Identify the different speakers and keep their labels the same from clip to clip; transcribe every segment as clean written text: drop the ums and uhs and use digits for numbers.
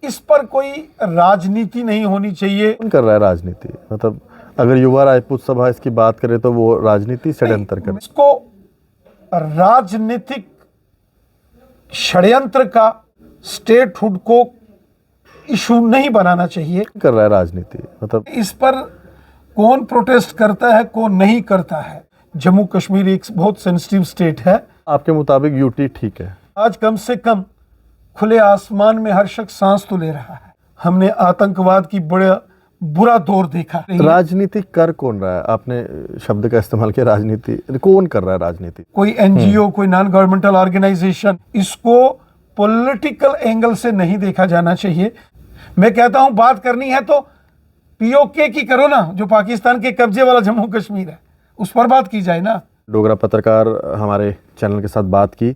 Speaker 1: इस पर कोई राजनीति नहीं होनी चाहिए।
Speaker 2: कौन कर रहा है राजनीति? मतलब अगर युवा राजपूत सभा इसकी बात करे तो वो राजनीति षड्यंत्र करे।
Speaker 1: इसको राजनीतिक षड्यंत्र का, स्टेटहुड को इशू नहीं बनाना चाहिए।
Speaker 2: कर रहा है राजनीति, मतलब
Speaker 1: इस पर कौन प्रोटेस्ट करता है, कौन नहीं करता है। जम्मू कश्मीर एक बहुत सेंसिटिव स्टेट है।
Speaker 2: आपके मुताबिक यूटी ठीक है?
Speaker 1: आज कम से कम खुले आसमान में हर शख्स सांस तो ले रहा है। हमने आतंकवाद की बड़ा बुरा दौर देखा।
Speaker 2: राजनीति कर कौन रहा है? आपने शब्द का इस्तेमाल किया राजनीति, कौन कर रहा है राजनीति?
Speaker 1: कोई एनजीओ, कोई नॉन गवर्नमेंटल ऑर्गेनाइजेशन। इसको पॉलिटिकल एंगल से नहीं देखा जाना चाहिए। मैं कहता हूं बात करनी है तो पीओके की करो ना, जो पाकिस्तान के कब्जे वाला जम्मू कश्मीर है, उस पर बात की जाए ना।
Speaker 2: डोगरा पत्रकार हमारे चैनल के साथ बात की।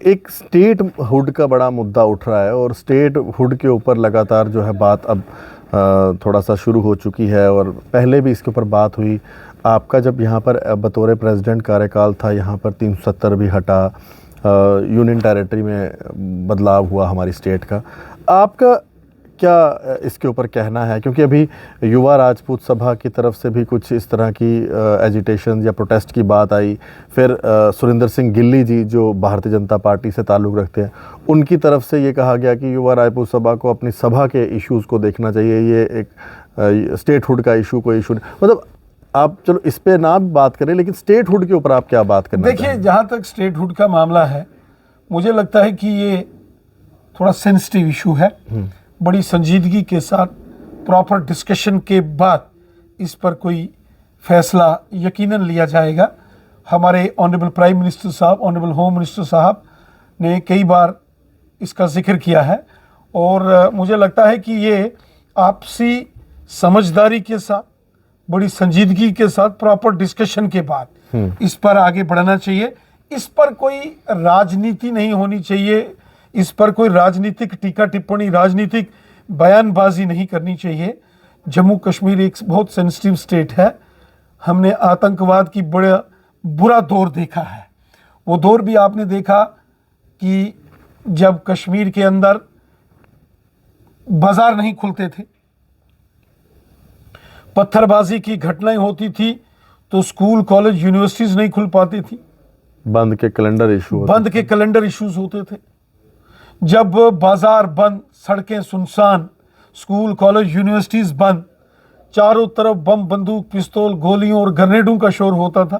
Speaker 2: एक स्टेट हुड का बड़ा मुद्दा उठ रहा है और स्टेट हुड के ऊपर लगातार जो है बात अब थोड़ा सा शुरू हो चुकी है और पहले भी इसके ऊपर बात हुई। आपका जब यहाँ पर बतौर प्रेसिडेंट कार्यकाल था, यहाँ पर 370 भी हटा, यूनियन टेरिटरी में बदलाव हुआ हमारी स्टेट का। आपका क्या इसके ऊपर कहना है? क्योंकि अभी युवा राजपूत सभा की तरफ से भी कुछ इस तरह की एजिटेशन या प्रोटेस्ट की बात आई। फिर सुरिंदर सिंह गिल्ली जी जो भारतीय जनता पार्टी से ताल्लुक़ रखते हैं, उनकी तरफ से ये कहा गया कि युवा राजपूत सभा को अपनी सभा के इश्यूज़ को देखना चाहिए, ये एक स्टेटहुड का इशू कोई इशू नहीं। मतलब आप चलो इस पर ना बात करें, लेकिन स्टेटहुड के ऊपर आप क्या बात करना चाहेंगे?
Speaker 1: देखिए, जहाँ तक स्टेटहुड का मामला है, मुझे लगता है कि ये थोड़ा सेंसिटिव इशू है। बड़ी संजीदगी के साथ प्रॉपर डिस्कशन के बाद इस पर कोई फैसला यकीनन लिया जाएगा। हमारे ऑनरेबल प्राइम मिनिस्टर साहब, ऑनरेबल होम मिनिस्टर साहब ने कई बार इसका जिक्र किया है और मुझे लगता है कि ये आपसी समझदारी के साथ, बड़ी संजीदगी के साथ, प्रॉपर डिस्कशन के बाद इस पर आगे बढ़ना चाहिए। इस पर कोई राजनीति नहीं होनी चाहिए। इस पर कोई राजनीतिक टीका टिप्पणी, राजनीतिक बयानबाजी नहीं करनी चाहिए। जम्मू कश्मीर एक बहुत सेंसिटिव स्टेट है। हमने आतंकवाद की बड़ा बुरा दौर देखा है। वो दौर भी आपने देखा कि जब कश्मीर के अंदर बाजार नहीं खुलते थे, पत्थरबाजी की घटनाएं होती थी, तो स्कूल, कॉलेज, यूनिवर्सिटीज नहीं खुल पाती थी।
Speaker 2: बंद के कैलेंडर इश्यूज होते थे। जब बाजार बंद, सड़कें सुनसान, स्कूल, कॉलेज, यूनिवर्सिटीज बंद, चारों तरफ बम, बंदूक, पिस्तौल, गोलियों और ग्रेनेडों का शोर होता था।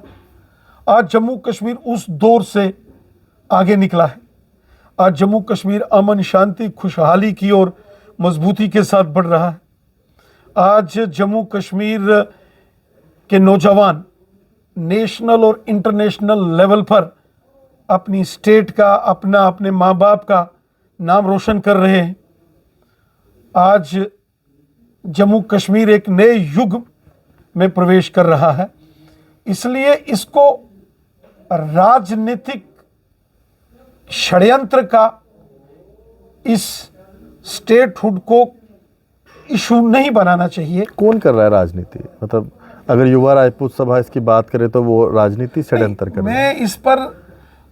Speaker 2: आज जम्मू कश्मीर उस दौर से आगे निकला है। आज जम्मू कश्मीर अमन, शांति, खुशहाली की ओर मजबूती के साथ बढ़ रहा है। आज जम्मू कश्मीर के नौजवान नेशनल और इंटरनेशनल लेवल पर अपनी स्टेट का, अपने माँ बाप का नाम रोशन कर रहे हैं। आज जम्मू कश्मीर एक नए युग में प्रवेश कर रहा है। इसलिए इसको राजनीतिक षड्यंत्र का, इस स्टेटहुड को इशू नहीं बनाना चाहिए। कौन कर रहा है राजनीति? मतलब अगर युवा राजपूत सभा इसकी बात करे तो वो राजनीति षड्यंत्र कर रही है।
Speaker 1: मैं इस पर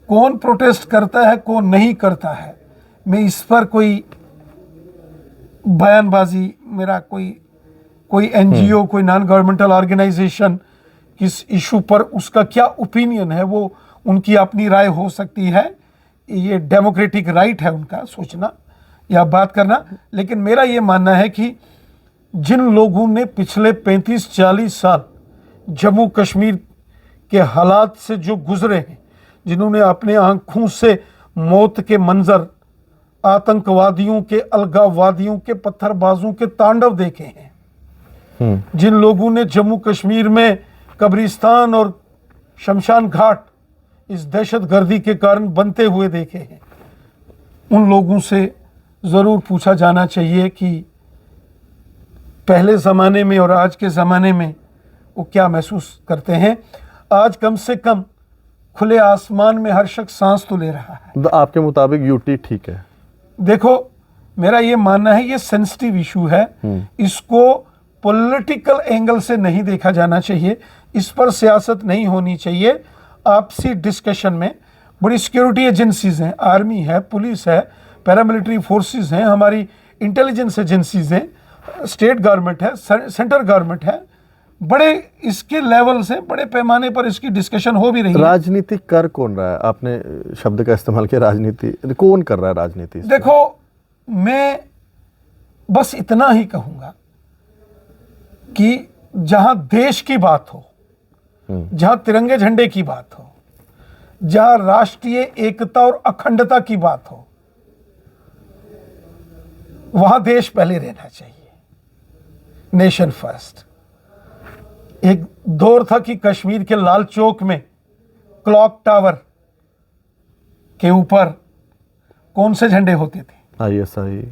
Speaker 1: कौन प्रोटेस्ट करता है, कौन नहीं करता है, मैं इस पर कोई बयानबाजी, मेरा कोई एनजीओ, कोई नॉन गवर्नमेंटल ऑर्गेनाइजेशन किस इशू पर उसका क्या ओपिनियन है, वो उनकी अपनी राय हो सकती है। ये डेमोक्रेटिक राइट है उनका सोचना या बात करना। लेकिन मेरा ये मानना है कि जिन लोगों ने पिछले 35-40 साल जम्मू कश्मीर के हालात से जो गुजरे हैं, जिन्होंने अपने आंखों से मौत के मंजर, आतंकवादियों के, अलगाववादियों के, पत्थरबाजों के तांडव देखे हैं, जिन लोगों ने जम्मू कश्मीर में कब्रिस्तान और शमशान घाट इस दहशतगर्दी के कारण बनते हुए देखे हैं, उन लोगों से ज़रूर पूछा जाना चाहिए कि पहले ज़माने में और आज के ज़माने में वो क्या महसूस करते हैं। आज कम से कम खुले आसमान में हर शख्स सांस तो ले रहा है।
Speaker 2: तो आपके मुताबिक यूटी ठीक है?
Speaker 1: देखो, मेरा ये मानना है ये सेंसिटिव इशू है। इसको पॉलिटिकल एंगल से नहीं देखा जाना चाहिए। इस पर सियासत नहीं होनी चाहिए। आपसी डिस्कशन में बड़ी सिक्योरिटी एजेंसीज हैं, आर्मी है, पुलिस है, पैरामिलिट्री फोर्सेस हैं, हमारी इंटेलिजेंस एजेंसीज हैं, स्टेट गवर्नमेंट है, सेंट्रल गवर्नमेंट है, बड़े इसके लेवल से बड़े पैमाने पर इसकी डिस्कशन हो भी रही है।
Speaker 2: राजनीति कर कौन रहा है? आपने शब्द का इस्तेमाल किया राजनीति, कौन कर रहा है राजनीति?
Speaker 1: देखो, मैं बस इतना ही कहूंगा कि जहां देश की बात हो, जहां तिरंगे झंडे की बात हो, जहां राष्ट्रीय एकता और अखंडता की बात हो, वहां देश पहले रहना चाहिए, नेशन फर्स्ट। एक दौर था कि कश्मीर के लाल चौक में क्लॉक टावर के ऊपर कौन से झंडे होते थे?
Speaker 2: ISI,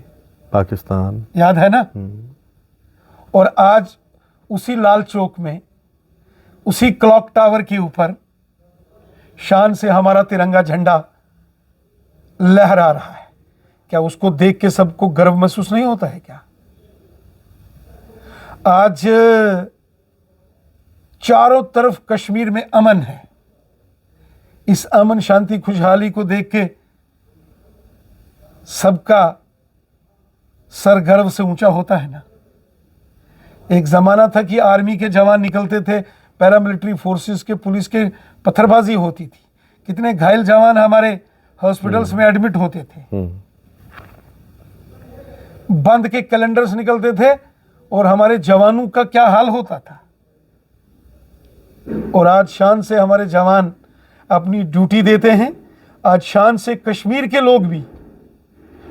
Speaker 2: पाकिस्तान,
Speaker 1: याद है ना? और आज उसी लाल चौक में, उसी क्लॉक टावर के ऊपर शान से हमारा तिरंगा झंडा लहरा रहा है। क्या उसको देख के सबको गर्व महसूस नहीं होता है क्या? आज चारों तरफ कश्मीर में अमन है। इस अमन, शांति, खुशहाली को देख के सबका सर गर्व से ऊंचा होता है ना। एक जमाना था कि आर्मी के जवान निकलते थे, पैरामिलिट्री फोर्सेस के, पुलिस के, पत्थरबाजी होती थी, कितने घायल जवान हमारे हॉस्पिटल्स में एडमिट होते थे। बंद के कैलेंडर्स निकलते थे और हमारे जवानों का क्या हाल होता था। और आज शान से हमारे जवान अपनी ड्यूटी देते हैं। आज शान से कश्मीर के लोग भी,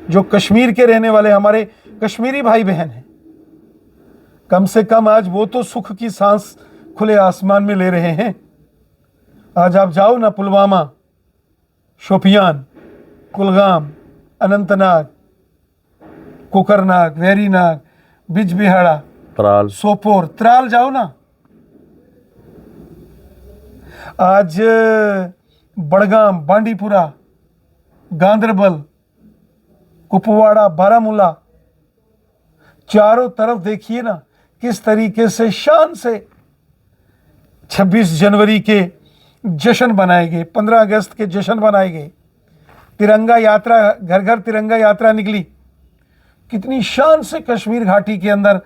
Speaker 1: जो कश्मीर के रहने वाले हमारे कश्मीरी भाई बहन हैं, कम से कम आज वो तो सुख की सांस खुले आसमान में ले रहे हैं। आज आप जाओ ना पुलवामा, शोपियान, कुलगाम, अनंतनाग, कोकरनाग, वेरीनाग, बिजबिहाड़ा,
Speaker 2: त्राल,
Speaker 1: सोपोर, त्राल जाओ ना। आज बड़गाम, बांडीपुरा, गांदरबल, कुपवाड़ा, बारामूला, चारों तरफ देखिए ना किस तरीके से शान से 26 जनवरी के जश्न बनाए गए, 15 अगस्त के जश्न बनाए गए, तिरंगा यात्रा, घर घर तिरंगा यात्रा निकली। कितनी शान से कश्मीर घाटी के अंदर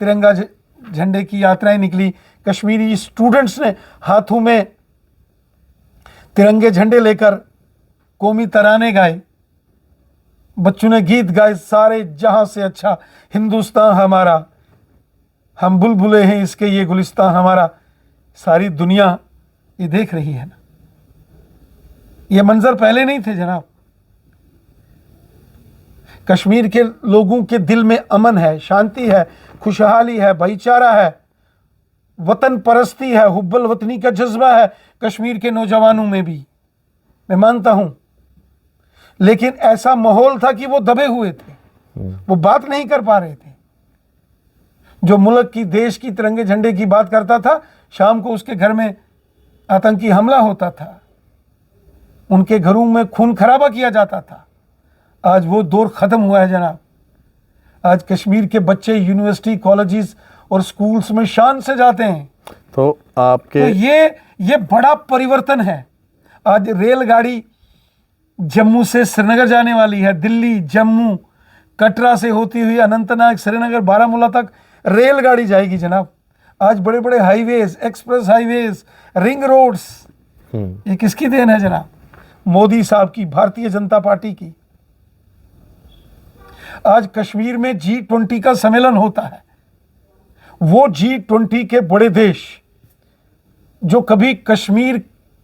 Speaker 1: तिरंगा झंडे की यात्राएं निकली। कश्मीरी स्टूडेंट्स ने हाथों में तिरंगे झंडे लेकर कौमी तराने गाए, बच्चों ने गीत गाए, सारे जहां से अच्छा हिंदुस्तान हमारा, हम बुलबुले हैं इसके ये गुलिस्तान हमारा। सारी दुनिया ये देख रही है ना। ये मंजर पहले नहीं थे जनाब। कश्मीर के लोगों के दिल में अमन है, शांति है, खुशहाली है, भाईचारा है, वतन परस्ती है, हुब्बुल वतनी का जज्बा है कश्मीर के नौजवानों में भी, मैं मानता हूं। लेकिन ऐसा माहौल था कि वो दबे हुए थे, वो बात नहीं कर पा रहे थे। जो मुल्क की, देश की तिरंगे झंडे की बात करता था, शाम को उसके घर में आतंकी हमला होता था, उनके घरों में खून खराबा किया जाता था। आज वो दौर खत्म हुआ है जनाब। आज कश्मीर के बच्चे यूनिवर्सिटी, कॉलेजेस और स्कूल्स में शान से जाते हैं।
Speaker 2: तो आपके
Speaker 1: तो ये बड़ा परिवर्तन है। आज रेलगाड़ी जम्मू से श्रीनगर जाने वाली है, दिल्ली, जम्मू, कटरा से होती हुई अनंतनाग, श्रीनगर, बारामूला तक रेलगाड़ी जाएगी जनाब। आज बड़े बड़े highways, express highways, ring roads, ये किसकी देन है जनाब? मोदी साहब की, भारतीय जनता पार्टी की। आज कश्मीर में G20 का सम्मेलन होता है। वो G20 के बड़े देश जो कभी कश्मीर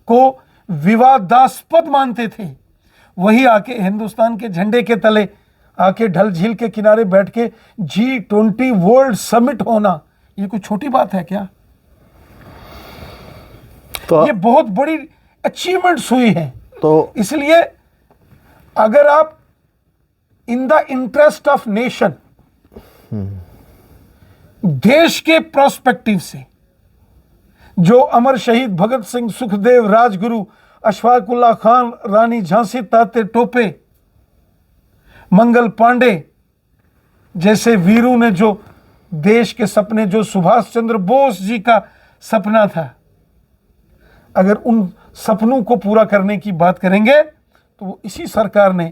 Speaker 1: को विवादास्पद मानते थे, वही आके हिंदुस्तान के झंडे के तले आके डल झील के किनारे बैठ के G20 वर्ल्ड समिट होना, ये कोई छोटी बात है क्या?
Speaker 2: तो
Speaker 1: ये बहुत बड़ी अचीवमेंट्स हुई हैं।
Speaker 2: तो
Speaker 1: इसलिए अगर आप in the interest of nation, देश के प्रोस्पेक्टिव से, जो अमर शहीद भगत सिंह, सुखदेव, राजगुरु, अशफाकुल्ला खान, रानी झांसी ताते टोपे, मंगल पांडे जैसे वीरों ने जो देश के सपने, जो सुभाष चंद्र बोस जी का सपना था, अगर उन सपनों को पूरा करने की बात करेंगे तो वो इसी सरकार ने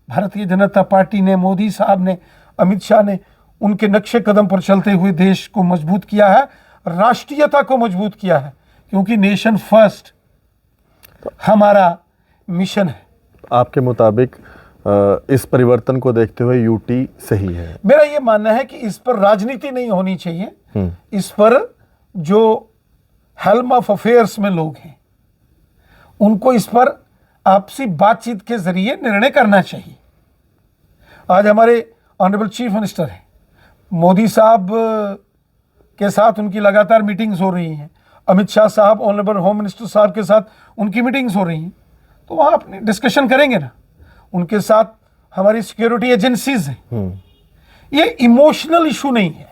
Speaker 1: भारतीय जनता पार्टी ने, मोदी साहब ने, अमित शाह ने उनके नक्शे कदम पर चलते हुए देश को मजबूत किया है, राष्ट्रीयता को मजबूत किया है, क्योंकि नेशन फर्स्ट हमारा मिशन है।
Speaker 2: आपके मुताबिक इस परिवर्तन को देखते हुए यूटी सही है?
Speaker 1: मेरा ये मानना है कि इस पर राजनीति नहीं होनी चाहिए। इस पर जो हेल्म ऑफ अफेयर्स में लोग हैं उनको इस पर आपसी बातचीत के जरिए निर्णय करना चाहिए। आज हमारे ऑनरेबल चीफ मिनिस्टर हैं, मोदी साहब के साथ उनकी लगातार मीटिंग्स हो रही हैं, अमित शाह साहब ऑनरेबल होम मिनिस्टर साहब के साथ उनकी मीटिंग्स हो रही हैं, तो वहाँ अपनी डिस्कशन करेंगे ना। उनके साथ हमारी सिक्योरिटी एजेंसीज हैं। ये इमोशनल इशू नहीं है,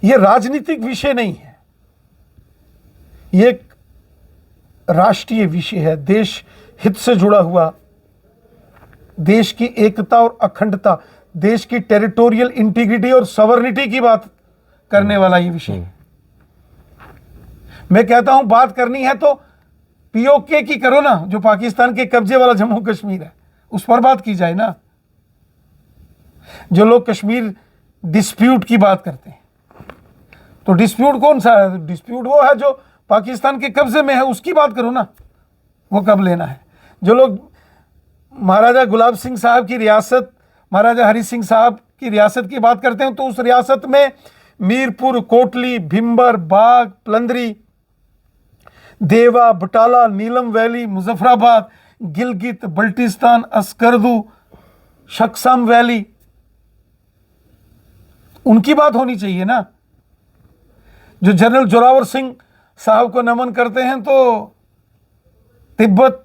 Speaker 1: ये राजनीतिक विषय नहीं है, ये एक राष्ट्रीय विषय है, देश हित से जुड़ा हुआ, देश की एकता और अखंडता, देश की टेरिटोरियल इंटीग्रिटी और सवर्निटी की बात करने वाला ये विषय है। मैं कहता हूं बात करनी है तो पीओके की करो ना, जो पाकिस्तान के कब्जे वाला जम्मू कश्मीर है उस पर बात की जाए ना। जो लोग कश्मीर डिस्प्यूट की बात करते हैं, तो डिस्प्यूट कौन सा है? डिस्प्यूट वो है जो पाकिस्तान के कब्जे में है, उसकी बात करो ना, वो कब लेना है। जो लोग महाराजा गुलाब सिंह साहब की रियासत, महाराजा हरि सिंह साहब की रियासत की बात करते हैं, तो उस रियासत में मीरपुर, कोटली, भिंबर, बाग, प्लंदरी, देवा, बटाला, नीलम वैली, मुजफ्फराबाद, गिलगित, बल्टिस्तान, अस्करदू, शक्सम वैली, उनकी बात होनी चाहिए ना। जो जनरल जोरावर सिंह साहब को नमन करते हैं, तो तिब्बत,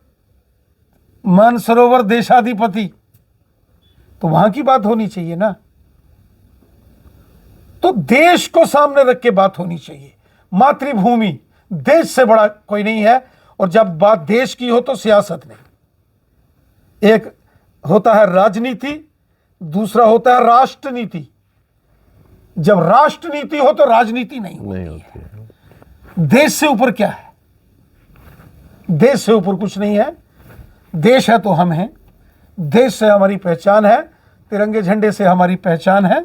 Speaker 1: मानसरोवर देशाधिपति, तो वहां की बात होनी चाहिए ना। तो देश को सामने रख के बात होनी चाहिए। मातृभूमि, देश से बड़ा कोई नहीं है। और जब बात देश की हो तो सियासत नहीं, एक होता है राजनीति, दूसरा होता है राष्ट्रनीति। जब राष्ट्रनीति हो तो राजनीति नहीं होती है। देश से ऊपर क्या है? देश से ऊपर कुछ नहीं है। देश है तो हम हैं, देश से हमारी पहचान है, तिरंगे झंडे से हमारी पहचान है,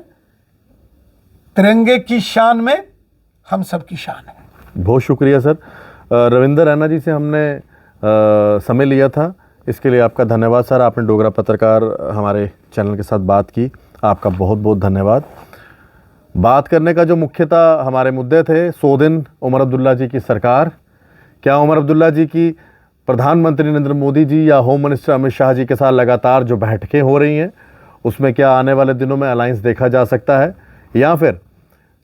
Speaker 1: तिरंगे की शान में हम सब की शान है।
Speaker 2: बहुत शुक्रिया सर। रविंदर रैना जी से हमने समय लिया था, इसके लिए आपका धन्यवाद सर। आपने डोगरा पत्रकार हमारे चैनल के साथ बात की, आपका बहुत बहुत धन्यवाद। बात करने का जो मुख्यतः हमारे मुद्दे थे, 100 दिन उमर अब्दुल्ला जी की सरकार, क्या उमर अब्दुल्ला जी की प्रधानमंत्री नरेंद्र मोदी जी या होम मिनिस्टर अमित शाह जी के साथ लगातार जो बैठकें हो रही हैं, उसमें क्या आने वाले दिनों में अलायंस देखा जा सकता है, या फिर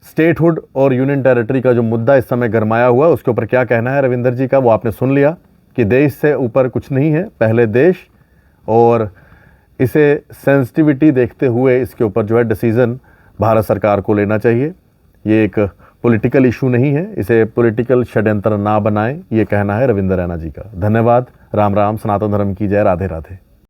Speaker 2: स्टेटहुड और यूनियन टेरिटरी का जो मुद्दा इस समय गरमाया हुआ है, उसके ऊपर क्या कहना है रविंदर जी का, वो आपने सुन लिया कि देश से ऊपर कुछ नहीं है, पहले देश, और इसे सेंसिटिविटी देखते हुए इसके ऊपर जो है डिसीज़न भारत सरकार को लेना चाहिए। ये एक पॉलिटिकल इशू नहीं है, इसे पॉलिटिकल षड्यंत्र ना बनाएं, ये कहना है रविंदर रैना जी का। धन्यवाद। राम राम। सनातन धर्म की जय। राधे राधे।